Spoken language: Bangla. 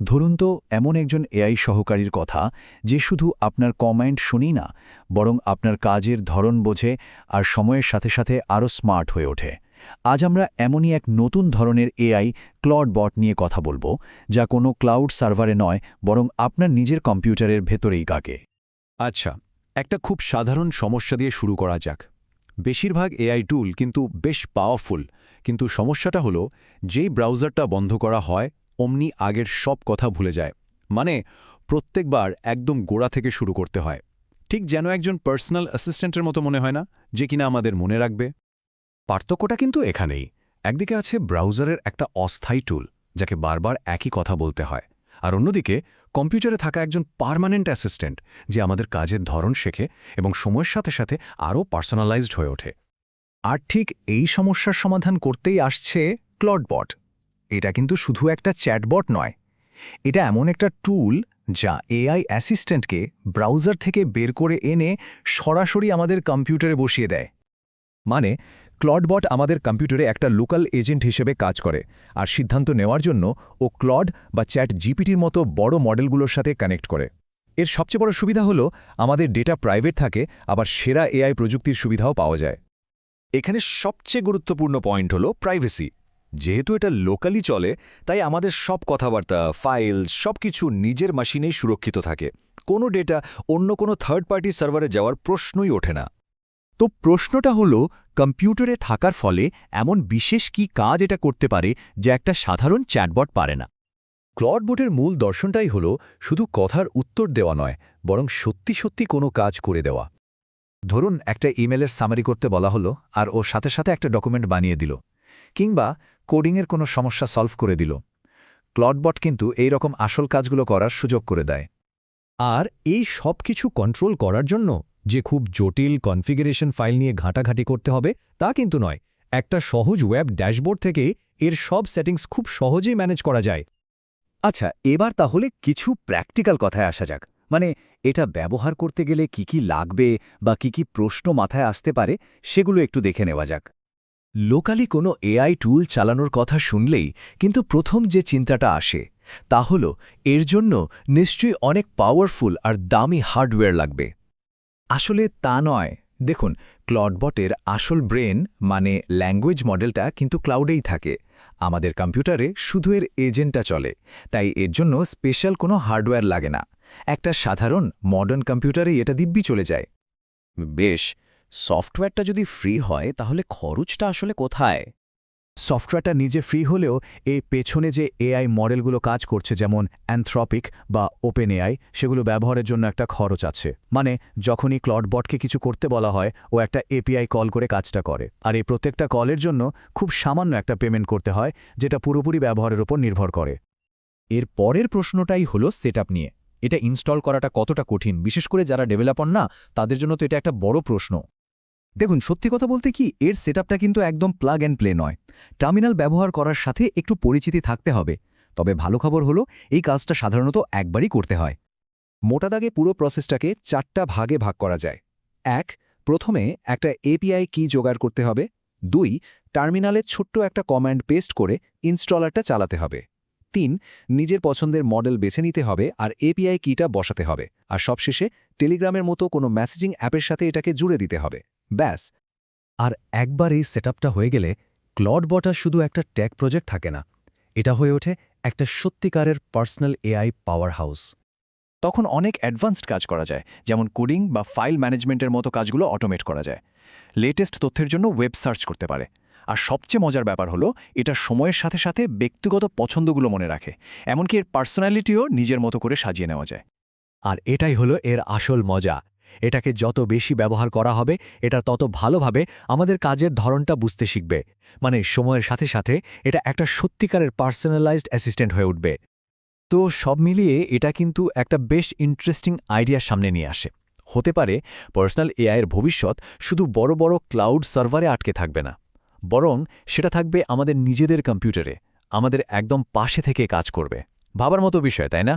ধরুন তো এমন একজন এআই সহকারীর কথা যে শুধু আপনার কমেন্ট শুনি না, বরং আপনার কাজের ধরন বোঝে আর সময়ের সাথে সাথে আরও স্মার্ট হয়ে ওঠে। আজ আমরা এমনই এক নতুন ধরনের এআই ক্লড বট নিয়ে কথা বলবো, যা কোনো ক্লাউড সার্ভারে নয়, বরং আপনার নিজের কম্পিউটারের ভেতরেই কাকে। আচ্ছা, একটা খুব সাধারণ সমস্যা দিয়ে শুরু করা যাক। বেশিরভাগ এআই টুল কিন্তু বেশ পাওয়ারফুল, কিন্তু সমস্যাটা হলো যেই ব্রাউজারটা বন্ধ করা হয় অমনি আগের সব কথা ভুলে যায়। মানে প্রত্যেকবার একদম গোড়া থেকে শুরু করতে হয়, ঠিক যেন একজন পার্সোনাল অ্যাসিস্ট্যান্টের মতো মনে হয় না, যে কিনা আমাদের মনে রাখবে। পার্থক্যটা কিন্তু এখানেই। একদিকে আছে ব্রাউজারের একটা অস্থায়ী টুল, যাকে বারবার একই কথা বলতে হয়, আর অন্যদিকে কম্পিউটারে থাকা একজন পার্মানেন্ট অ্যাসিস্ট্যান্ট, যে আমাদের কাজের ধরন শেখে এবং সময়ের সাথে সাথে আরও পার্সোনালাইজড হয়ে ওঠে। আর ঠিক এই সমস্যার সমাধান করতেই আসছে ক্লডবট। এটা কিন্তু শুধু একটা চ্যাটবট নয়, এটা এমন একটা টুল যা এআই অ্যাসিস্ট্যান্টকে ব্রাউজার থেকে বের করে এনে সরাসরি আমাদের কম্পিউটারে বসিয়ে দেয়। মানে ক্লডবট আমাদের কম্পিউটারে একটা লোকাল এজেন্ট হিসেবে কাজ করে, আর সিদ্ধান্ত নেওয়ার জন্য ও ক্লড বা চ্যাট জিপিটির মতো বড় মডেলগুলোর সাথে কানেক্ট করে। এর সবচেয়ে বড় সুবিধা হলো আমাদের ডেটা প্রাইভেট থাকে, আবার সেরা এআই প্রযুক্তির সুবিধাও পাওয়া যায়। এখানে সবচেয়ে গুরুত্বপূর্ণ পয়েন্ট হলো প্রাইভেসি। যেহেতু এটা লোকালি চলে, তাই আমাদের সব কথাবার্তা, ফাইল সবকিছু নিজের মেশিনেই সুরক্ষিত থাকে। কোনো ডেটা অন্য কোনো থার্ড পার্টি সার্ভারে যাওয়ার প্রশ্নই ওঠে না। তো প্রশ্নটা হলো, কম্পিউটারে থাকার ফলে এমন বিশেষ কি কাজ এটা করতে পারে যা একটা সাধারণ চ্যাটবট পারে না? ক্লডবটের মূল দর্শনটাই হলো শুধু কথার উত্তর দেওয়া নয়, বরং সত্যি সত্যি কোনো কাজ করে দেওয়া। ধরুন একটা ইমেলের সামারি করতে বলা হলো, আর ও সাথে সাথে একটা ডকুমেন্ট বানিয়ে দিল, কিংবা কোডিংয়ের কোনো সমস্যা সলভ করে দিল। ক্লডবট কিন্তু এই রকম আসল কাজগুলো করার সুযোগ করে দেয়। আর এই সব কিছু কন্ট্রোল করার জন্য যে খুব জটিল কনফিগারেশন ফাইল নিয়ে ঘাঁটাঘাঁটি করতে হবে তা কিন্তু নয়। একটা সহজ ওয়েব ড্যাশবোর্ড থেকে এর সব সেটিংস খুব সহজেই ম্যানেজ করা যায়। আচ্ছা, এবার তাহলে কিছু প্র্যাকটিক্যাল কথায় আসা যাক। মানে এটা ব্যবহার করতে গেলে কি কি লাগবে বা কি কি প্রশ্ন মাথায় আসতে পারে, সেগুলো একটু দেখে নেওয়া যাক। লোকালি কোনো এআই টুল চালানোর কথা শুনলেই কিন্তু প্রথম যে চিন্তাটা আসে তা হল এর জন্য নিশ্চয়ই অনেক পাওয়ারফুল আর দামি হার্ডওয়্যার লাগবে। আসলে তা নয়। দেখুন, ক্লডবটের আসল ব্রেন মানে ল্যাঙ্গুয়েজ মডেলটা কিন্তু ক্লাউডেই থাকে। আমাদের কম্পিউটারে শুধু এর এজেন্টটা চলে, তাই এর জন্য স্পেশাল কোনো হার্ডওয়্যার লাগে না। একটা সাধারণ মডার্ন কম্পিউটারেই এটা দিব্যি চলে যায়। বেশ, সফটওয়্যারটা যদি ফ্রি হয় তাহলে খরচটা আসলে কোথায়? সফটওয়্যারটা নিজে ফ্রি হলেও এই পেছনে যে এআই মডেলগুলো কাজ করছে, যেমন অ্যানথ্রপিক বা ওপেন এআই, সেগুলো ব্যবহারের জন্য একটা খরচ আছে। মানে যখনই ক্লডবটকে কিছু করতে বলা হয়, ও একটা এপিআই কল করে কাজটা করে, আর এই প্রত্যেকটা কলের জন্য খুব সামান্য একটা পেমেন্ট করতে হয়, যেটা পুরোপুরি ব্যবহারের উপর নির্ভর করে। এর পরের প্রশ্নটাই হলো সেটআপ নিয়ে। এটা ইনস্টল করাটা কতটা কঠিন, বিশেষ করে যারা ডেভেলপার না, তাদের জন্য তো এটা একটা বড় প্রশ্ন। দেখুন, সত্যি কথা বলতে কি, এর সেটআপটা কিন্তু একদম প্লাগ অ্যান্ড প্লে নয়। টার্মিনাল ব্যবহার করার সাথে একটু পরিচিতি থাকতে হবে। তবে ভালো খবর হলো এই কাজটা সাধারণত একবারই করতে হয়। মোটা দাগে পুরো প্রসেসটাকে 4টা ভাগে ভাগ করা যায়। 1. প্রথমে একটা এপিআই কি জোগাড় করতে হবে। 2. টার্মিনালে ছোট্ট একটা কমান্ড পেস্ট করে ইনস্টলারটা চালাতে হবে। 3. নিজের পছন্দের মডেল বেছে নিতে হবে আর এপিআই কিটা বসাতে হবে। আর সবশেষে টেলিগ্রামের মতো কোনো মেসেজিং অ্যাপের সাথে এটাকে জুড়ে দিতে হবে। ব্যাস। আর একবার এই সেটআপটা হয়ে গেলে ক্লডবট আর শুধু একটা ট্যাগ প্রজেক্ট থাকে না, এটা হয়ে ওঠে একটা সত্যিকারের পার্সোনাল এআই পাওয়ার হাউস। তখন অনেক অ্যাডভান্সড কাজ করা যায়, যেমন কোডিং বা ফাইল ম্যানেজমেন্টের মতো কাজগুলো অটোমেট করা যায়। লেটেস্ট তথ্যের জন্য ওয়েব সার্চ করতে পারে। আর সবচেয়ে মজার ব্যাপার হলো, এটা সময়ের সাথে সাথে ব্যক্তিগত পছন্দগুলো মনে রাখে, এমনকি এর পার্সোনালিটিও নিজের মতো করে সাজিয়ে নেওয়া যায়। আর এটাই হলো এর আসল মজা। এটাকে যত বেশি ব্যবহার করা হবে, এটা তত ভালোভাবে আমাদের কাজের ধরনটা বুঝতে শিখবে। মানে সময়ের সাথে সাথে এটা একটা সত্যিকারের পার্সোনালাইজড অ্যাসিস্ট্যান্ট হয়ে উঠবে। তো সব মিলিয়ে এটা কিন্তু একটা বেশ ইন্টারেস্টিং আইডিয়া সামনে নিয়ে আসে। হতে পারে পার্সোনাল এআইয়ের ভবিষ্যৎ শুধু বড় বড় ক্লাউড সার্ভারে আটকে থাকবে না, বরং সেটা থাকবে আমাদের নিজেদের কম্পিউটারে, আমাদের একদম পাশে থেকে কাজ করবে। ভাবার মতো বিষয়, তাই না?